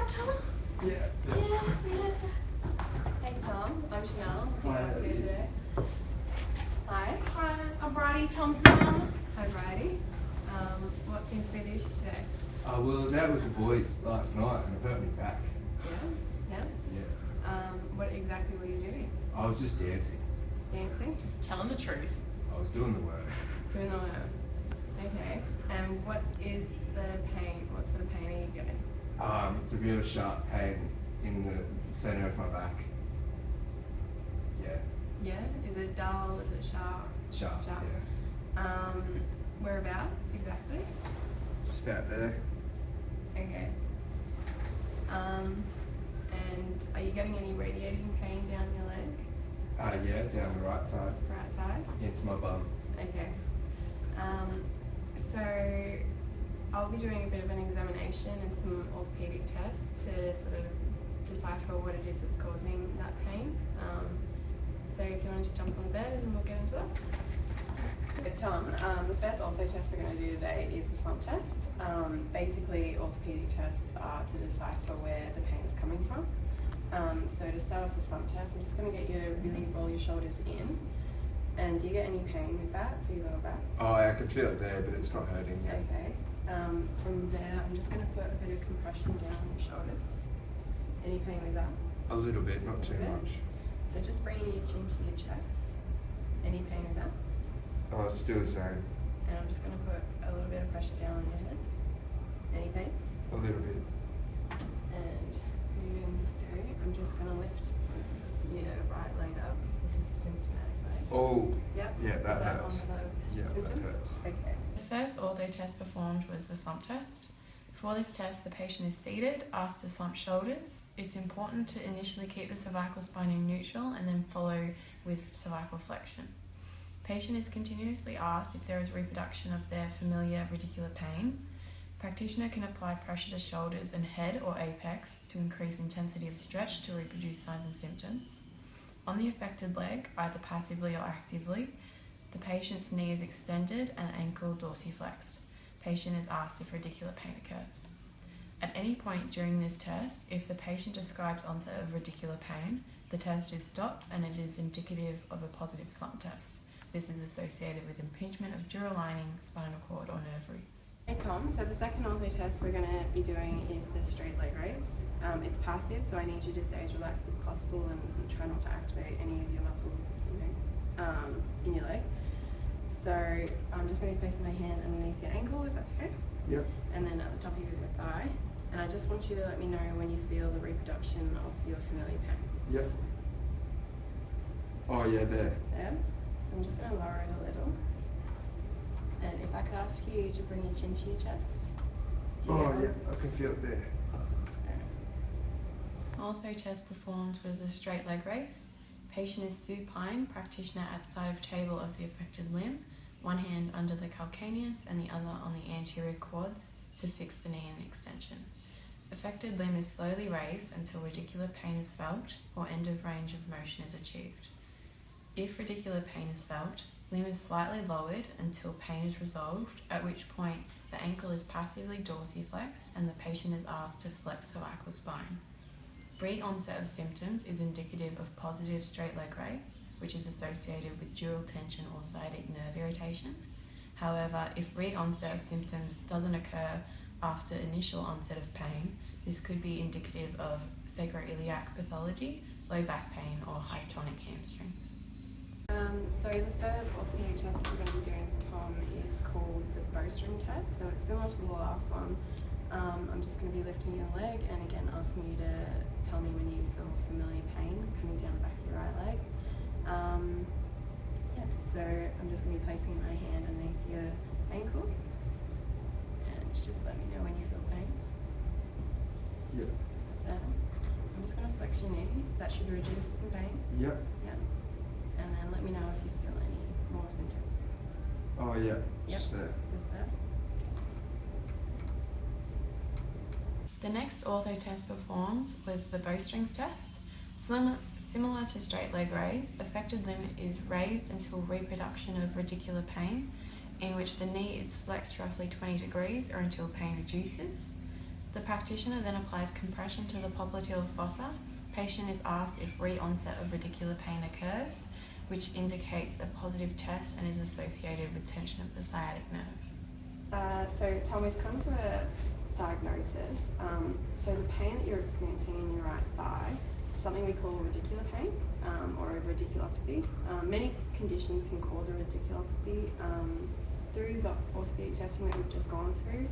right, Tom? Yeah. Hey, Tom. I'm Chanel. Hi. Nice to see you today. Hi. Hi, I'm Bridie, Tom's mum. Hi, Bridie. What seems to be the issue today? Well, I was out with the boys last night and it hurt me back. Yeah? Yeah. What exactly were you doing? I was just dancing. Just dancing? Tell him the truth. I was doing the work. Doing the work. Okay. And what is the pain? What sort of pain are you getting? It's a real sharp pain in the centre of my back. Yeah. Yeah? Is it dull? Is it sharp? Sharp, yeah. Whereabouts exactly? It's about there. Okay. And are you getting any radiating pain down your leg? Yeah, down the right side. Right side? Into my bum. Okay. So I'll be doing a bit of an examination and some orthopaedic tests to sort of decipher what it is that's causing that pain. So if you want to jump on the bed and we'll get into that. Okay, Tom, the first ortho test we're going to do today is the slump test. Basically, orthopaedic tests are to decipher where the pain is coming from. So to start off the slump test, I'm just going to get you to really roll your shoulders in. And do you get any pain with that for your lower back? Oh, I can feel it there, but it's not hurting yet. Okay. From there, I'm just going to put a bit of compression down your shoulders. Any pain with that? A little bit, not too much. So just bringing your chin to your chest. Any pain with that? Oh, it's still the same. And I'm just going to put a little bit of pressure down on your head. Any pain? A little bit. And moving through, I'm just going to lift your right leg up. This is the symptomatic leg. Oh, Yep. yeah, that Is hurts. One of the Yeah, symptoms? that hurts. Okay. The first ortho test performed was the slump test. For this test, the patient is seated, asked to slump shoulders. It's important to initially keep the cervical spine in neutral and then follow with cervical flexion. Patient is continuously asked if there is reproduction of their familiar radicular pain. Practitioner can apply pressure to shoulders and head or apex to increase intensity of stretch to reproduce signs and symptoms. On the affected leg, either passively or actively, the patient's knee is extended and ankle dorsiflexed. Patient is asked if radicular pain occurs. At any point during this test, if the patient describes onset of radicular pain, the test is stopped and it is indicative of a positive slump test. This is associated with impingement of dural lining, spinal cord or nerve roots. Hey Tom, so the second ortho test we're going to be doing is the straight leg raise. It's passive, so I need you to stay as relaxed as possible and try not to activate any of your muscles in your leg. So I'm just going to be placing my hand underneath your ankle, if that's okay. Yep. And then at the top of your thigh. And I just want you to let me know when you feel the reproduction of your familiar pain. Yep. Oh, yeah, there. There. So I'm just going to lower it a little. And if I could ask you to bring your chin to your chest. Oh, yeah, I can feel it there. Awesome. Ortho test performed was a straight leg raise. Patient is supine, practitioner at side of table of the affected limb, one hand under the calcaneus and the other on the anterior quads to fix the knee in extension. Affected limb is slowly raised until radicular pain is felt or end of range of motion is achieved. If radicular pain is felt, limb is slightly lowered until pain is resolved, at which point the ankle is passively dorsiflexed and the patient is asked to flex cervical spine. Re-onset of symptoms is indicative of positive straight leg raise, which is associated with dural tension or sciatic nerve irritation. However, if re-onset of symptoms doesn't occur after initial onset of pain, this could be indicative of sacroiliac pathology, low back pain, or hypotonic hamstrings. So the third orthopaedic test we're going to be doing for Tom is called the bowstring test. So it's similar to the last one. I'm just going to be lifting your leg and again asking you to tell me when you feel familiar pain coming down the back of your right leg. So I'm just going to be placing my hand underneath your ankle and just let me know when you feel pain. Yep. I'm just going to flex your knee. That should reduce some pain. Yep. Yeah. And then let me know if you feel any more symptoms. Oh, yeah. Yep. Just there. Just there. The next ortho test performed was the bowstrings test. Similar to straight leg raise, affected limb is raised until reproduction of radicular pain, in which the knee is flexed roughly 20 degrees or until pain reduces. The practitioner then applies compression to the popliteal fossa. Patient is asked if re-onset of radicular pain occurs, which indicates a positive test and is associated with tension of the sciatic nerve. So Tom, we've come to a diagnosis. So the pain that you're experiencing in your right thigh is something we call radicular pain or a radiculopathy. Many conditions can cause a radiculopathy. Through the orthopaedic testing that we've just gone through,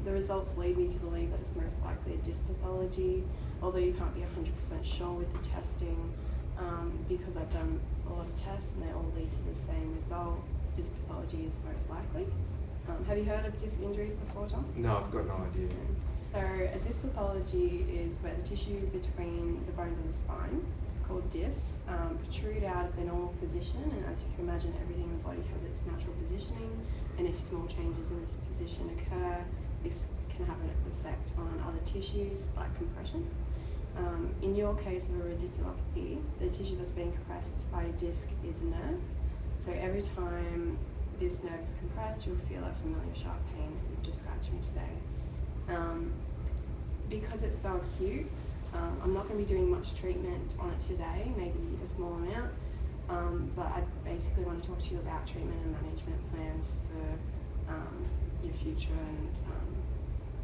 the results lead me to believe that it's most likely a disc pathology, although you can't be 100% sure with the testing because I've done a lot of tests and they all lead to the same result. Disc pathology is most likely. Have you heard of disc injuries before, Tom? No, I've got no idea. So a disc pathology is where the tissue between the bones of the spine, called discs, protrude out of their normal position, and as you can imagine, everything in the body has its natural positioning, and if small changes in this position occur, this can have an effect on other tissues like compression. In your case of a radiculopathy, the tissue that's being compressed by a disc is a nerve. So every time this nerve is compressed, you'll feel that familiar sharp pain that you've described to me today. Because it's so acute, I'm not going to be doing much treatment on it today, maybe a small amount, but I basically want to talk to you about treatment and management plans for your future and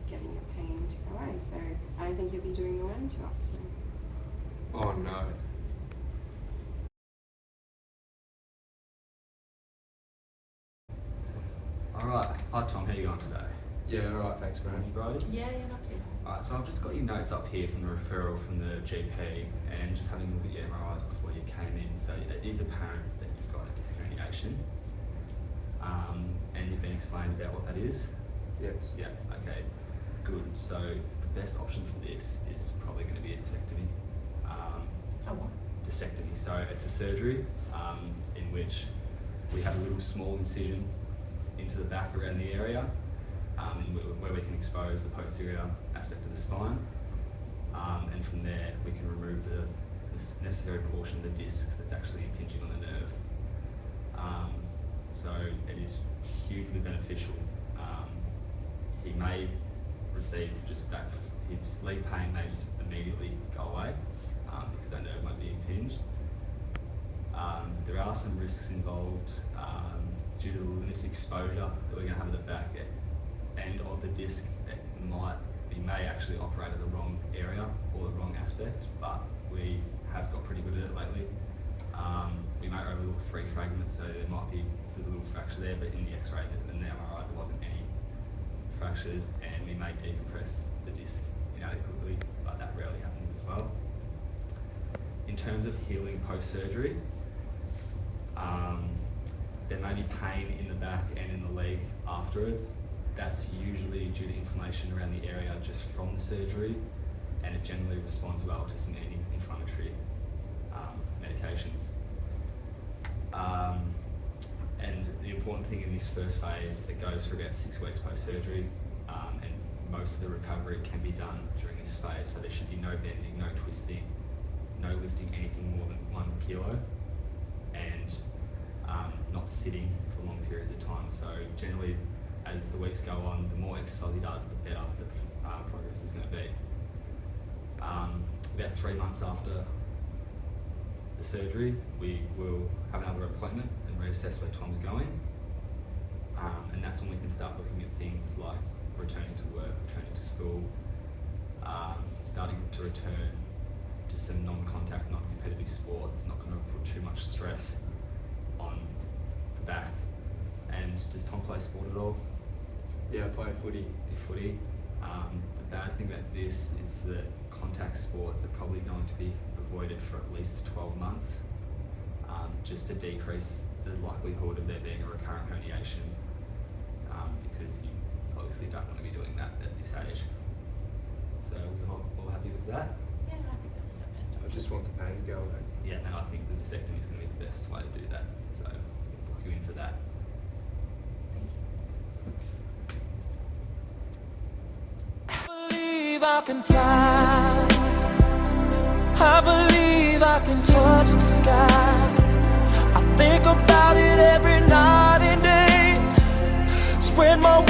getting your pain to go away. So I don't think you'll be doing your own too often. Oh no. Alright, hi Tom, how are you going today? Yeah, alright, thanks, You man. Brody? Yeah, not too bad. Alright, so I've just got your notes up here from the referral from the GP and just having a look at your MRIs before you came in. So it is apparent that you've got a disc herniation and you've been explained about what that is? Yes. Yeah, okay, good. So the best option for this is probably going to be a discectomy. Oh, what? Discectomy, so it's a surgery in which we have a little small incision into the back around the area where we can expose the posterior aspect of the spine, and from there we can remove the necessary portion of the disc that's actually impinging on the nerve. So it is hugely beneficial. He may receive just that, his leg pain may just immediately go away because that nerve won't be impinged. There are some risks involved due to the limited exposure that we're going to have at the back end of the disc. We may actually operate at the wrong area or the wrong aspect, but we have got pretty good at it lately. We may overlook free fragments, so there might be a little fracture there, but in the X-ray and the MRI there wasn't any fractures, and we may decompress the disc inadequately, but that rarely happens as well. In terms of healing post-surgery, there may be pain in the back and in the leg afterwards. That's usually due to inflammation around the area just from the surgery, and it generally responds well to some anti-inflammatory medications. And the important thing in this first phase, it goes for about 6 weeks post-surgery, and most of the recovery can be done during this phase, so there should be no bending, no twisting, no lifting anything more than 1 kilo, and not sitting for long periods of time. So generally, as the weeks go on, the more exercise he does, the better the progress is going to be. About 3 months after the surgery, we will have another appointment and reassess where Tom's going, and that's when we can start looking at things like returning to work, returning to school, starting to return to some non-contact, non-competitive sport that's not going to put too much stress on the back. And does Tom play sport at all? Yeah, I play footy. Footy. The bad thing about this is that contact sports are probably going to be avoided for at least 12 months, just to decrease the likelihood of there being a recurrent herniation, because you obviously don't want to be doing that at this age. So we're all happy with that? Yeah, I think that's the best I just want the pain to go away. Yeah, and I think the discectomy is going to be the best way to do that. So we'll book you in for that. I can fly. I believe I can touch the sky. I think about it every night and day. Spread my